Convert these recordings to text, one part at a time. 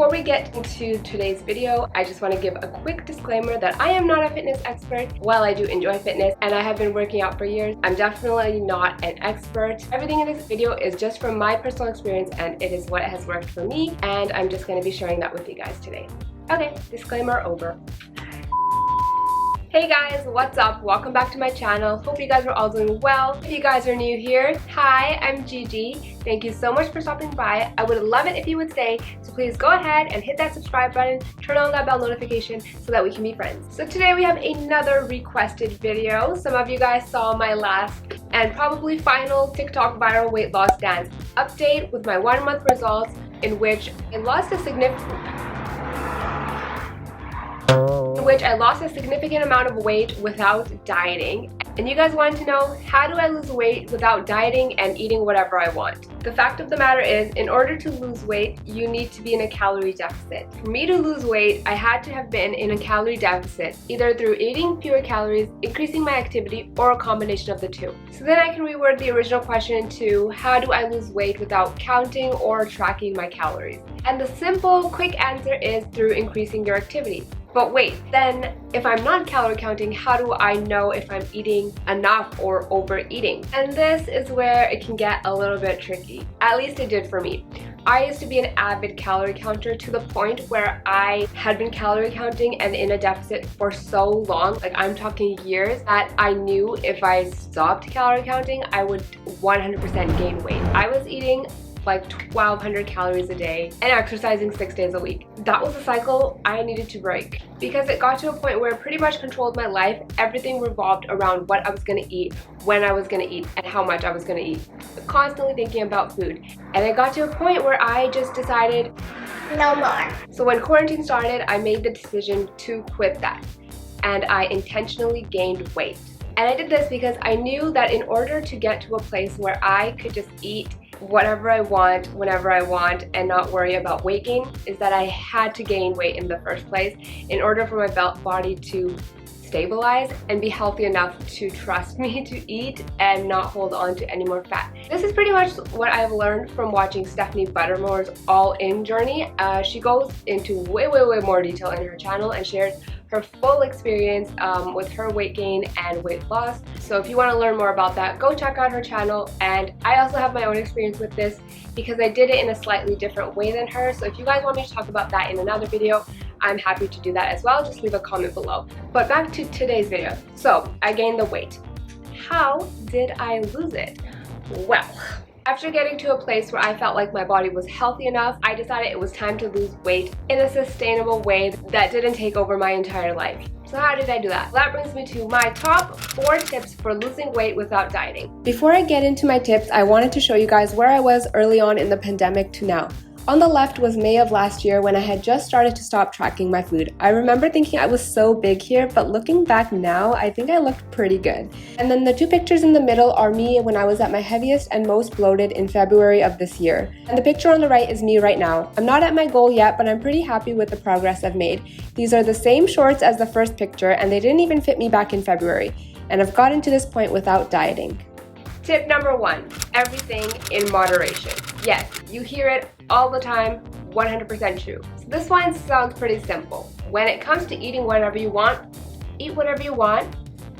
Before we get into today's video, I just want to give a quick disclaimer that I am not a fitness expert. While I do enjoy fitness and I have been working out for years, I'm definitely not an expert. Everything in this video is just from my personal experience and it is what has worked for me, and I'm just going to be sharing that with you guys today. Okay, disclaimer over. Hey guys, what's up? Welcome back to my channel. Hope you guys are all doing well. If you guys are new here, hi, I'm Gigi. Thank you so much for stopping by. I would love it if you would stay, so please go ahead and hit that subscribe button, turn on that bell notification so that we can be friends. So today we have another requested video. Some of you guys saw my last and probably final TikTok viral weight loss dance update with my 1 month results, in which I lost a significant amount of weight without dieting. And you guys wanted to know, how do I lose weight without dieting and eating whatever I want? The fact of the matter is, in order to lose weight, you need to be in a calorie deficit. For me to lose weight, I had to have been in a calorie deficit, either through eating fewer calories, increasing my activity, or a combination of the two. So then I can reword the original question to, how do I lose weight without counting or tracking my calories? And the simple, quick answer is through increasing your activity. But wait, then if I'm not calorie counting, how do I know if I'm eating enough or overeating? And this is where it can get a little bit tricky. At least it did for me. I used to be an avid calorie counter to the point where I had been calorie counting and in a deficit for so long, like I'm talking years, that I knew if I stopped calorie counting, I would 100% gain weight. I was eating like 1,200 calories a day and exercising 6 days a week. That was a cycle I needed to break, because it got to a point where it pretty much controlled my life. Everything revolved around what I was gonna eat, when I was gonna eat, and how much I was gonna eat. Constantly thinking about food. And it got to a point where I just decided, no more. So when quarantine started, I made the decision to quit that. And I intentionally gained weight. And I did this because I knew that in order to get to a place where I could just eat whatever I want, whenever I want, and not worry about weight gain, is that I had to gain weight in the first place in order for my body to stabilize and be healthy enough to trust me to eat and not hold on to any more fat. This is pretty much what I've learned from watching Stephanie Buttermore's All In journey. She goes into way more detail in her channel and shares her full experience with her weight gain and weight loss. So if you want to learn more about that, go check out her channel. And I also have my own experience with this because I did it in a slightly different way than her. So if you guys want me to talk about that in another video, I'm happy to do that as well. Just leave a comment below. But back to today's video. So I gained the weight. How did I lose it? Well, after getting to a place where I felt like my body was healthy enough, I decided it was time to lose weight in a sustainable way that didn't take over my entire life. So how did I do that? Well, that brings me to my top 4 tips for losing weight without dieting. Before I get into my tips, I wanted to show you guys where I was early on in the pandemic to now. On the left was May of last year, when I had just started to stop tracking my food. I remember thinking I was so big here, but looking back now, I think I looked pretty good. And then the 2 pictures in the middle are me when I was at my heaviest and most bloated in February of this year. And the picture on the right is me right now. I'm not at my goal yet, but I'm pretty happy with the progress I've made. These are the same shorts as the first picture, and they didn't even fit me back in February. And I've gotten to this point without dieting. Tip number 1, everything in moderation. Yes, you hear it all the time, 100% true. So this one sounds pretty simple. When it comes to eating whatever you want, eat whatever you want,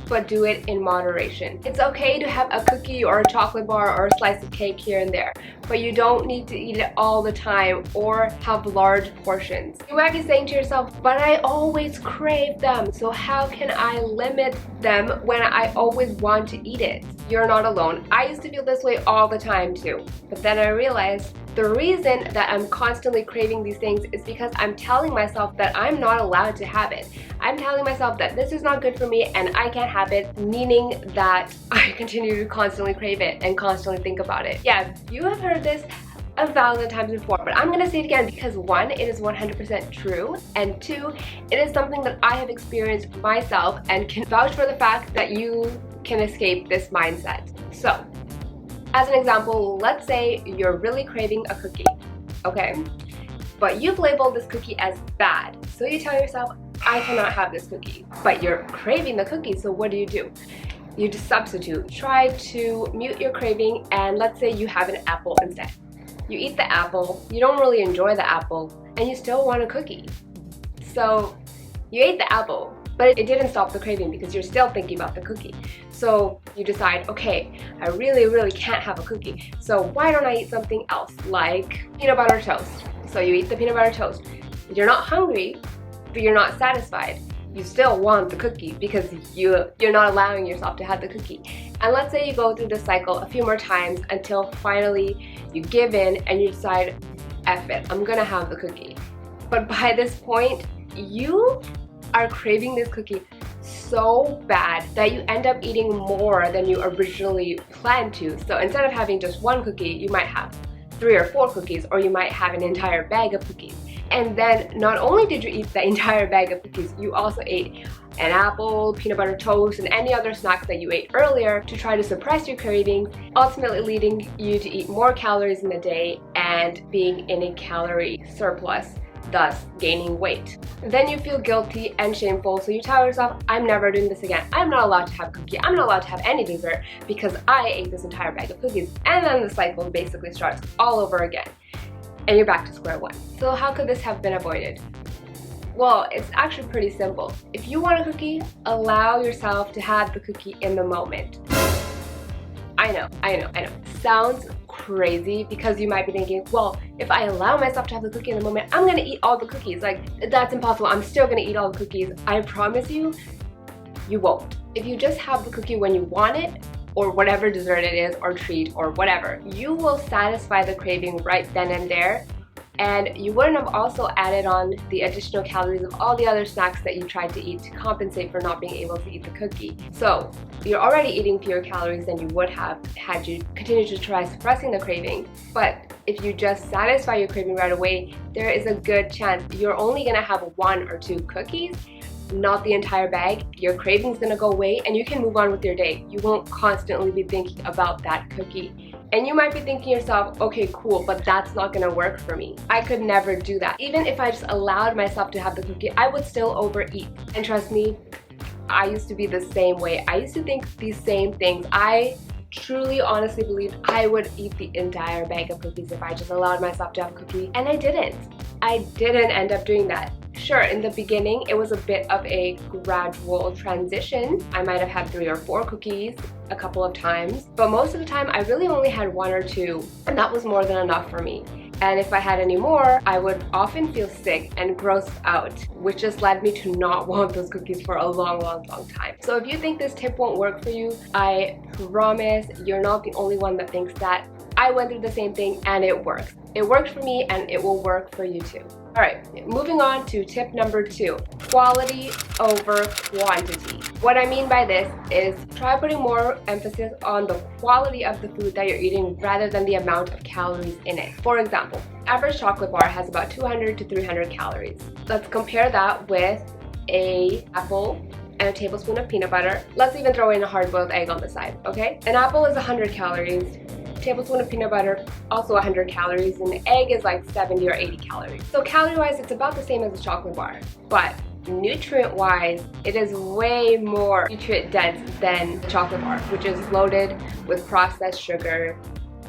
but do it in moderation. It's okay to have a cookie or a chocolate bar or a slice of cake here and there, but you don't need to eat it all the time or have large portions. You might be saying to yourself, but I always crave them, so how can I limit them when I always want to eat it? You're not alone. I used to feel this way all the time too, but then I realized the reason that I'm constantly craving these things is because I'm telling myself that I'm not allowed to have it. I'm telling myself that this is not good for me and I can't have it, meaning that I continue to constantly crave it and constantly think about it. Yeah, you have heard this 1,000 times before, but I'm gonna say it again because 1, it is 100% true, and 2, it is something that I have experienced myself and can vouch for the fact that you can escape this mindset. So, as an example, let's say you're really craving a cookie, okay? But you've labeled this cookie as bad. So you tell yourself, I cannot have this cookie. But you're craving the cookie, so what do? You just substitute. Try to mute your craving and let's say you have an apple instead. You eat the apple, you don't really enjoy the apple, and you still want a cookie. So you ate the apple, but it didn't stop the craving because you're still thinking about the cookie. So you decide, okay, I really can't have a cookie. So why don't I eat something else, like peanut butter toast? So you eat the peanut butter toast. You're not hungry, but you're not satisfied. You still want the cookie because you're not allowing yourself to have the cookie. And let's say you go through this cycle a few more times until finally you give in and you decide, F it, I'm gonna have the cookie. But by this point, you are craving this cookie so bad that you end up eating more than you originally planned to. So instead of having just one cookie, you might have 3 or 4 cookies, or you might have an entire bag of cookies. And then not only did you eat the entire bag of cookies, you also ate an apple, peanut butter toast, and any other snacks that you ate earlier to try to suppress your cravings, ultimately leading you to eat more calories in the day and being in a calorie surplus, thus gaining weight. Then you feel guilty and shameful, so you tell yourself, I'm never doing this again. I'm not allowed to have cookie. I'm not allowed to have any dessert because I ate this entire bag of cookies. And then the cycle basically starts all over again. And you're back to square one. So how could this have been avoided? Well, it's actually pretty simple. If you want a cookie, allow yourself to have the cookie in the moment. I know. Sounds crazy because you might be thinking, well, if I allow myself to have the cookie in the moment, I'm gonna eat all the cookies. Like, that's impossible. I'm still gonna eat all the cookies. I promise you, you won't. If you just have the cookie when you want it, or whatever dessert it is, or treat, or whatever, you will satisfy the craving right then and there, and you wouldn't have also added on the additional calories of all the other snacks that you tried to eat to compensate for not being able to eat the cookie. So you're already eating fewer calories than you would have had you continued to try suppressing the craving. But if you just satisfy your craving right away, there is a good chance you're only gonna have 1 or 2 cookies, not the entire bag. Your craving's gonna go away and you can move on with your day. You won't constantly be thinking about that cookie. And you might be thinking to yourself, okay, cool, but that's not gonna work for me. I could never do that. Even if I just allowed myself to have the cookie, I would still overeat. And trust me, I used to be the same way. I used to think these same things. I truly, honestly believed I would eat the entire bag of cookies if I just allowed myself to have a cookie, and I didn't. I didn't end up doing that. Sure, in the beginning, it was a bit of a gradual transition. I might have had 3 or 4 cookies a couple of times, but most of the time I really only had 1 or 2, and that was more than enough for me. And if I had any more, I would often feel sick and grossed out, which just led me to not want those cookies for a long time. So if you think this tip won't work for you, I promise you're not the only one that thinks that. I went through the same thing and it works. It worked for me and it will work for you too. Alright, moving on to tip number 2, quality over quantity. What I mean by this is try putting more emphasis on the quality of the food that you're eating rather than the amount of calories in it. For example, average chocolate bar has about 200 to 300 calories. Let's compare that with an apple and a tablespoon of peanut butter. Let's even throw in a hard-boiled egg on the side, okay? An apple is 100 calories. Tablespoon of peanut butter, also 100 calories, and the egg is like 70 or 80 calories. So calorie-wise, it's about the same as a chocolate bar, but nutrient-wise, it is way more nutrient-dense than the chocolate bar, which is loaded with processed sugar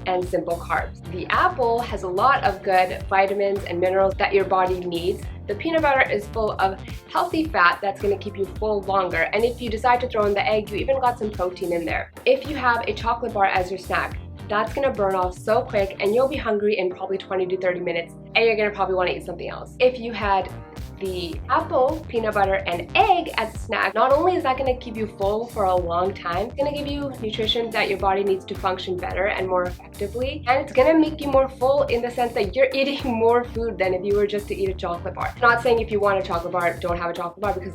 and simple carbs. The apple has a lot of good vitamins and minerals that your body needs. The peanut butter is full of healthy fat that's going to keep you full longer, and if you decide to throw in the egg, you even got some protein in there. If you have a chocolate bar as your snack, that's gonna burn off so quick and you'll be hungry in probably 20 to 30 minutes and you're gonna probably want to eat something else. If you had the apple, peanut butter, and egg as a snack, not only is that gonna keep you full for a long time, it's gonna give you nutrition that your body needs to function better and more effectively, and it's gonna make you more full in the sense that you're eating more food than if you were just to eat a chocolate bar. I'm not saying if you want a chocolate bar, don't have a chocolate bar, because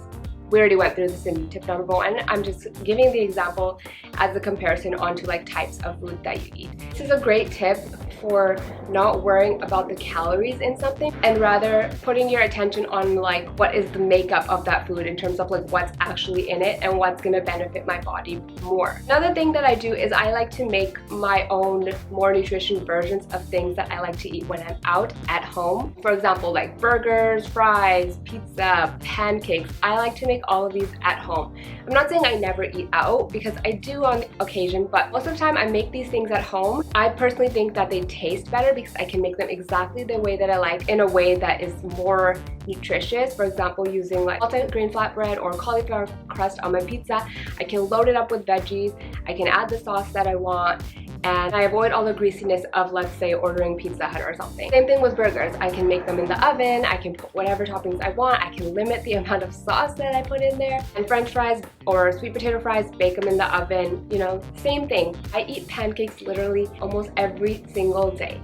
we already went through this in tip number 1. I'm just giving the example as a comparison onto like types of food that you eat. This is a great tip for not worrying about the calories in something and rather putting your attention on like what is the makeup of that food in terms of like what's actually in it and what's gonna benefit my body more. Another thing that I do is I like to make my own more nutritious versions of things that I like to eat when I'm out at home. For example, like burgers, fries, pizza, pancakes. I like to make all of these at home. I'm not saying I never eat out because I do on occasion, but most of the time I make these things at home. I personally think that they taste better because I can make them exactly the way that I like, in a way that is more nutritious. For example, using like multi-grain flatbread or cauliflower crust on my pizza, I can load it up with veggies, I can add the sauce that I want, and I avoid all the greasiness of, let's say, ordering Pizza Hut or something. Same thing with burgers. I can make them in the oven, I can put whatever toppings I want, I can limit the amount of sauce that I put in there. And French fries or sweet potato fries, bake them in the oven, you know, same thing. I eat pancakes literally almost every single day.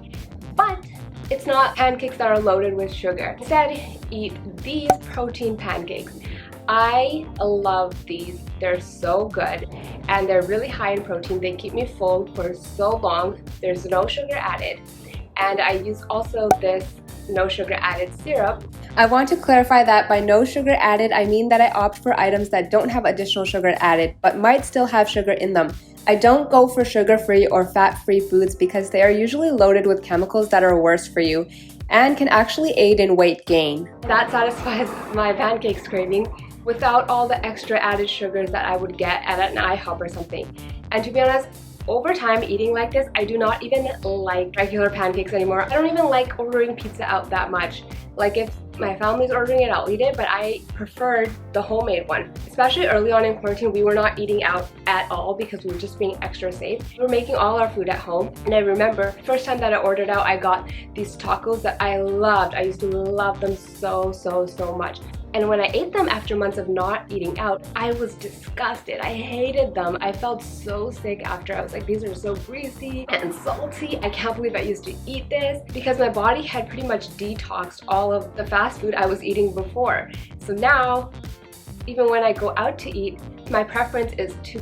But it's not pancakes that are loaded with sugar. Instead, eat these protein pancakes. I love these. They're so good and they're really high in protein. They keep me full for so long. There's no sugar added. And I use also this no sugar added syrup. I want to clarify that by no sugar added, I mean that I opt for items that don't have additional sugar added but might still have sugar in them. I don't go for sugar-free or fat-free foods because they are usually loaded with chemicals that are worse for you and can actually aid in weight gain. That satisfies my pancakes craving without all the extra added sugars that I would get at an IHOP or something. And to be honest, over time eating like this, I do not even like regular pancakes anymore. I don't even like ordering pizza out that much. Like if my family's ordering it, I'll eat it, but I preferred the homemade one. Especially early on in quarantine, we were not eating out at all because we were just being extra safe. We were making all our food at home. And I remember the first time that I ordered out, I got these tacos that I loved. I used to love them so much. And when I ate them after months of not eating out, I was disgusted. I hated them. I felt so sick after. I was like, these are so greasy and salty. I can't believe I used to eat this, because my body had pretty much detoxed all of the fast food I was eating before. So now, even when I go out to eat, my preference is to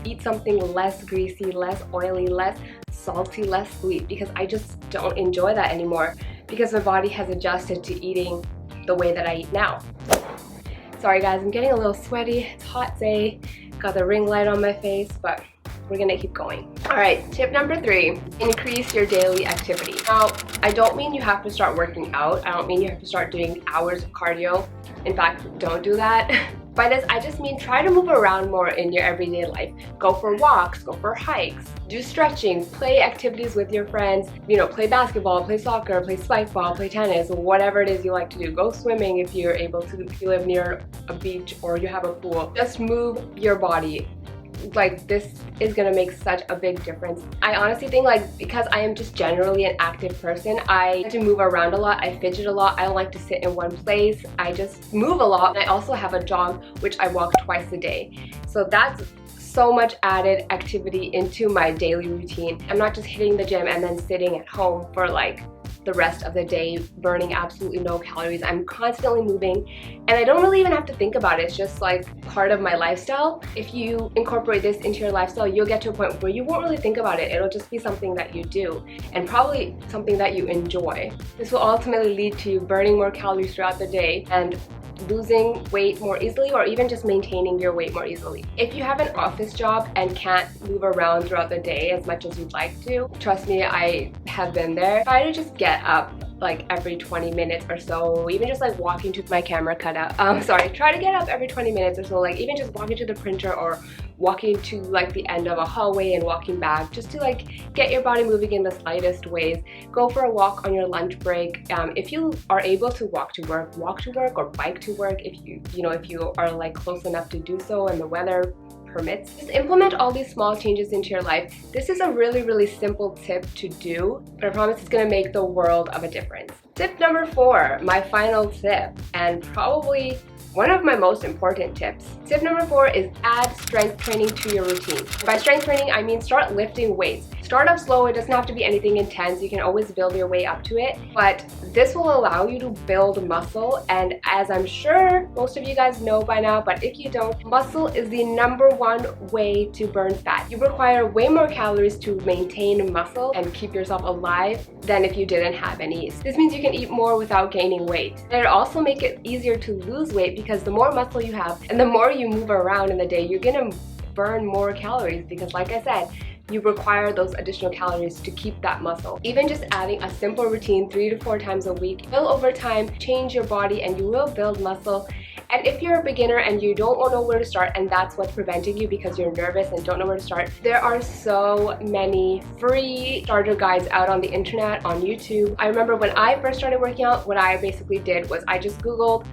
eat something less greasy, less oily, less salty, less sweet, because I just don't enjoy that anymore because my body has adjusted to eating the way that I eat now. Sorry guys, I'm getting a little sweaty. It's a hot day. Got the ring light on my face, but we're gonna keep going. Alright, tip number 3, increase your daily activity. Now, I don't mean you have to start working out. I don't mean you have to start doing hours of cardio. In fact, don't do that. By this, I just mean try to move around more in your everyday life. Go for walks, go for hikes, do stretching, play activities with your friends, you know, play basketball, play soccer, play spike ball, play tennis, whatever it is you like to do. Go swimming if you're able to, if you live near a beach or you have a pool. Just move your body. Like, this is gonna make such a big difference. I honestly think, like, because I am just generally an active person, I like to move around a lot, I fidget a lot, I don't like to sit in one place, I just move a lot. And I also have a jog, which I walk twice a day. So that's so much added activity into my daily routine. I'm not just hitting the gym and then sitting at home for like the rest of the day, burning absolutely no calories. I'm constantly moving and I don't really even have to think about it. It's just like part of my lifestyle. If you incorporate this into your lifestyle, you'll get to a point where you won't really think about it. It'll just be something that you do and probably something that you enjoy. This will ultimately lead to you burning more calories throughout the day and losing weight more easily, or even just maintaining your weight more easily. If you have an office job and can't move around throughout the day as much as you'd like to, trust me, I have been there. Try to just get up like every 20 minutes or so, even just like walking to my camera cutout. Try to get up every 20 minutes or so, like even just walking to the printer or walking to like the end of a hallway and walking back, just to like get your body moving in the slightest ways. Go for a walk on your lunch break. If you are able to walk to work or bike to work, if you are like close enough to do so and the weather permits. Just implement all these small changes into your life. This is a really simple tip to do, but I promise it's gonna make the world of a difference. Tip number 4, my final tip, and probably one of my most important tips. Tip number 4 is add strength training to your routine. By strength training, I mean start lifting weights. Start up slow, it doesn't have to be anything intense, you can always build your way up to it, but this will allow you to build muscle, and as I'm sure most of you guys know by now, but if you don't, muscle is the #1 way to burn fat. You require way more calories to maintain muscle and keep yourself alive than if you didn't have any. This means you can eat more without gaining weight. And it'll also make it easier to lose weight because the more muscle you have and the more you move around in the day, you're gonna burn more calories because, like I said, you require those additional calories to keep that muscle. Even just adding a simple routine 3 to 4 times a week will over time change your body and you will build muscle, And if you're a beginner and you don't know where to start and that's what's preventing you because you're nervous and don't know where to start, there are so many free starter guides out on the internet, on YouTube. I remember when I first started working out, what I basically did was I just Googled,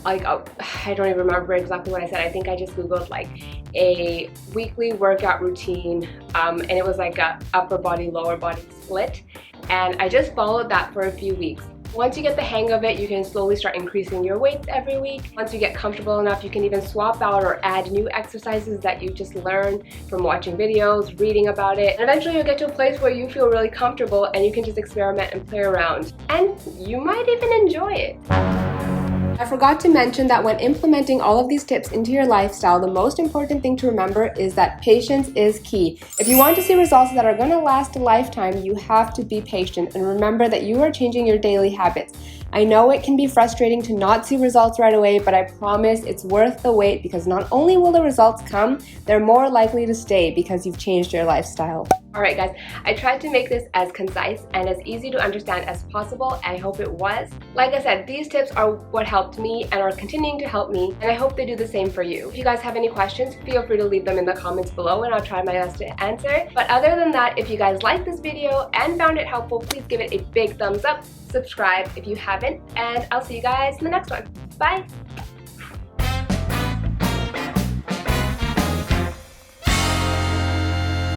like, I don't even remember exactly what I said. I think I just Googled like a weekly workout routine, and it was like a upper body, lower body split. And I just followed that for a few weeks. Once you get the hang of it, you can slowly start increasing your weights every week. Once you get comfortable enough, you can even swap out or add new exercises that you just learn from watching videos, reading about it. And eventually you'll get to a place where you feel really comfortable and you can just experiment and play around. And you might even enjoy it. I forgot to mention that when implementing all of these tips into your lifestyle, the most important thing to remember is that patience is key. If you want to see results that are going to last a lifetime, you have to be patient and remember that you are changing your daily habits. I know it can be frustrating to not see results right away, but I promise it's worth the wait because not only will the results come, they're more likely to stay because you've changed your lifestyle. Alright guys, I tried to make this as concise and as easy to understand as possible. I hope it was. Like I said, these tips are what helped me and are continuing to help me, and I hope they do the same for you. If you guys have any questions, feel free to leave them in the comments below and I'll try my best to answer. But other than that, if you guys liked this video and found it helpful, please give it a big thumbs up, subscribe if you haven't, and I'll see you guys in the next one. Bye!